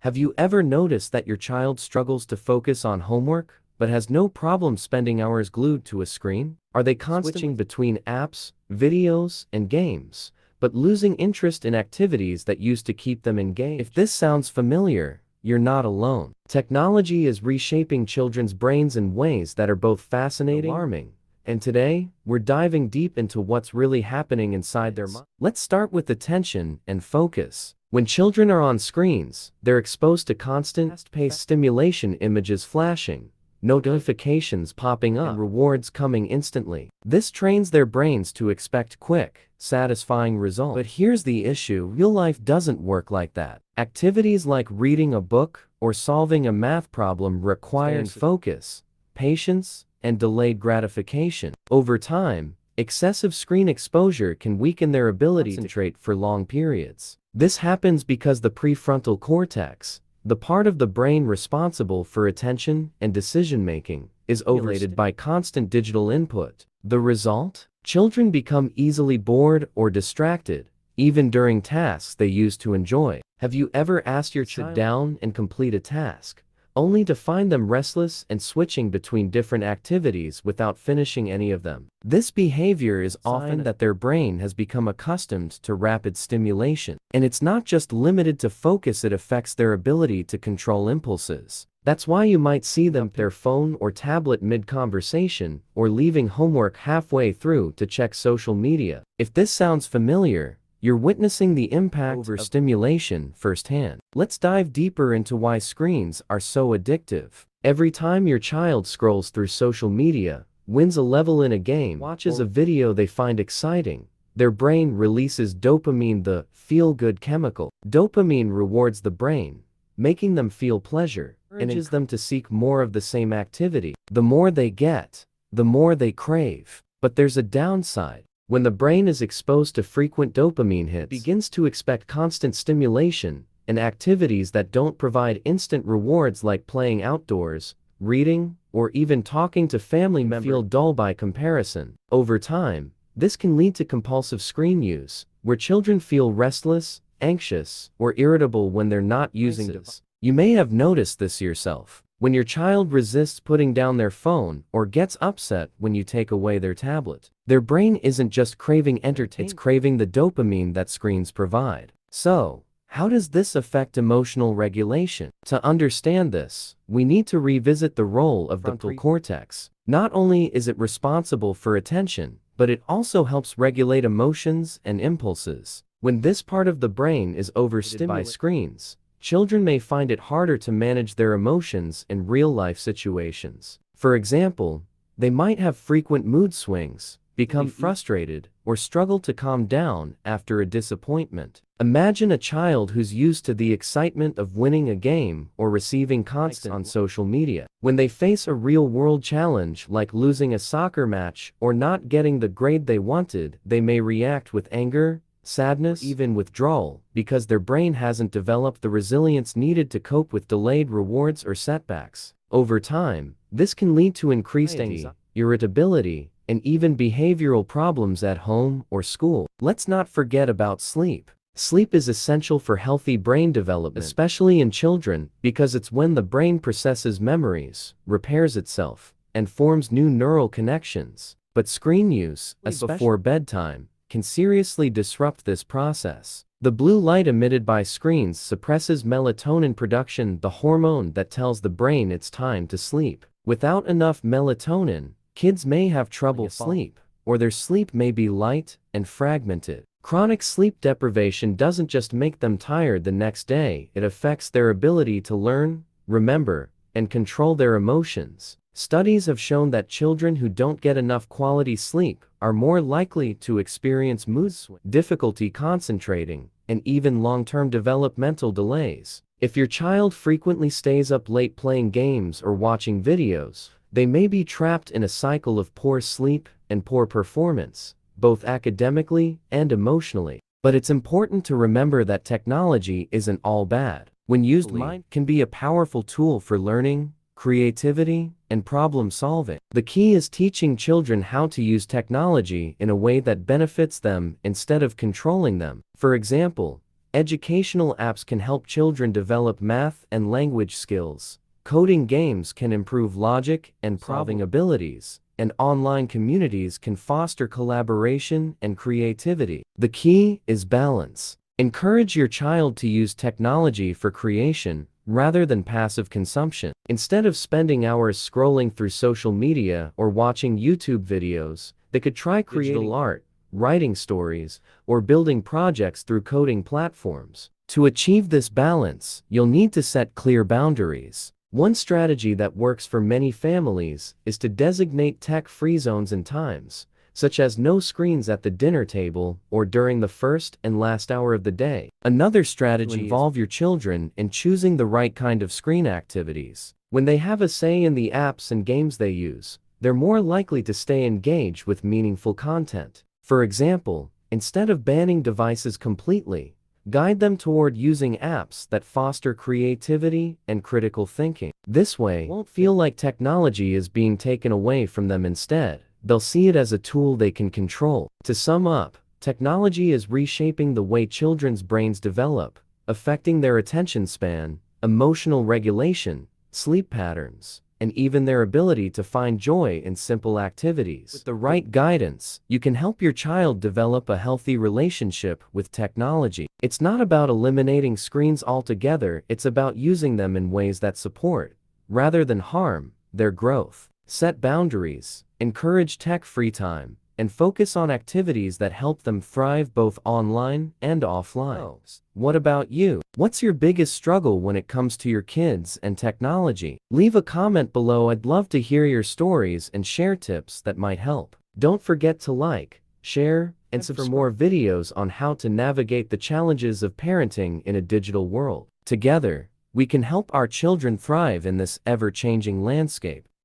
Have you ever noticed that your child struggles to focus on homework, but has no problem spending hours glued to a screen? Are they constantly switching between apps, videos, and games, but losing interest in activities that used to keep them engaged? If this sounds familiar, you're not alone. Technology is reshaping children's brains in ways that are both fascinating and alarming. And today, we're diving deep into what's really happening inside their minds. Let's start with attention and focus. When children are on screens, they're exposed to constant, fast-paced stimulation, images flashing, notifications popping up, and rewards coming instantly. This trains their brains to expect quick, satisfying results. But here's the issue: real life doesn't work like that. Activities like reading a book or solving a math problem require focus, patience, and delayed gratification. Over time, excessive screen exposure can weaken their ability to concentrate for long periods. This happens because the prefrontal cortex, the part of the brain responsible for attention and decision-making, is overstimulated by constant digital input. The result? Children become easily bored or distracted, even during tasks they used to enjoy. Have you ever asked your child to sit down and complete a task, only to find them restless and switching between different activities without finishing any of them? This behavior is often that their brain has become accustomed to rapid stimulation. And it's not just limited to focus, it affects their ability to control impulses. That's why you might see them their phone or tablet mid-conversation, or leaving homework halfway through to check social media. If this sounds familiar, you're witnessing the impact of overstimulation firsthand. Let's dive deeper into why screens are so addictive. Every time your child scrolls through social media, wins a level in a game, watches a video they find exciting, their brain releases dopamine, the feel-good chemical. Dopamine rewards the brain, making them feel pleasure, and encourages them to seek more of the same activity. The more they get, the more they crave. But there's a downside. When the brain is exposed to frequent dopamine hits, it begins to expect constant stimulation, and activities that don't provide instant rewards like playing outdoors, reading, or even talking to family members feel dull by comparison. Over time, this can lead to compulsive screen use, where children feel restless, anxious, or irritable when they're not using devices. You may have noticed this yourself. When your child resists putting down their phone or gets upset when you take away their tablet, their brain isn't just craving entertainment, it's craving the dopamine that screens provide. So, how does this affect emotional regulation? To understand this, we need to revisit the role of the prefrontal cortex. Not only is it responsible for attention, but it also helps regulate emotions and impulses. When this part of the brain is overstimulated by screens, children may find it harder to manage their emotions in real-life situations. For example, they might have frequent mood swings, become frustrated, or struggle to calm down after a disappointment. Imagine a child who's used to the excitement of winning a game or receiving constant on social media. When they face a real-world challenge like losing a soccer match or not getting the grade they wanted, they may react with anger, sadness, or even withdrawal, because their brain hasn't developed the resilience needed to cope with delayed rewards or setbacks. Over time, this can lead to increased anxiety, irritability, and even behavioral problems at home or school. Let's not forget about sleep. Sleep is essential for healthy brain development, especially in children, because it's when the brain processes memories, repairs itself, and forms new neural connections. But screen use, especially before bedtime, can seriously disrupt this process. The blue light emitted by screens suppresses melatonin production, the hormone that tells the brain it's time to sleep. Without enough melatonin, kids may have trouble sleep, or their sleep may be light and fragmented. Chronic sleep deprivation doesn't just make them tired the next day, it affects their ability to learn, remember, and control their emotions. Studies have shown that children who don't get enough quality sleep are more likely to experience mood swings, difficulty concentrating, and even long-term developmental delays. If your child frequently stays up late playing games or watching videos, they may be trapped in a cycle of poor sleep and poor performance, both academically and emotionally. But it's important to remember that technology isn't all bad. When used mindfully, it can be a powerful tool for learning, creativity, and problem solving. The key is teaching children how to use technology in a way that benefits them instead of controlling them. For example, Educational apps can help children develop math and language skills. Coding games can improve logic and problem-solving abilities, and online communities can foster collaboration and creativity. The key is balance. Encourage your child to use technology for creation rather than passive consumption. Instead of spending hours scrolling through social media or watching YouTube videos, they could try creating art, writing stories, or building projects through coding platforms. To achieve this balance, you'll need to set clear boundaries. One strategy that works for many families is to designate tech-free zones and times, such as no screens at the dinner table or during the first and last hour of the day. Another strategy involves your children in choosing the right kind of screen activities. When they have a say in the apps and games they use, they're more likely to stay engaged with meaningful content. For example, instead of banning devices completely, guide them toward using apps that foster creativity and critical thinking. This way, they won't feel like technology is being taken away from them. Instead, they'll see it as a tool they can control. To sum up, technology is reshaping the way children's brains develop, affecting their attention span, emotional regulation, sleep patterns, and even their ability to find joy in simple activities. With the right guidance, you can help your child develop a healthy relationship with technology. It's not about eliminating screens altogether, it's about using them in ways that support, rather than harm, their growth. Set boundaries, encourage tech-free time, and focus on activities that help them thrive both online and offline. What about you? What's your biggest struggle when it comes to your kids and technology? Leave a comment below. I'd love to hear your stories and share tips that might help. Don't forget to like, share, and subscribe for more videos on how to navigate the challenges of parenting in a digital world. Together, we can help our children thrive in this ever-changing landscape.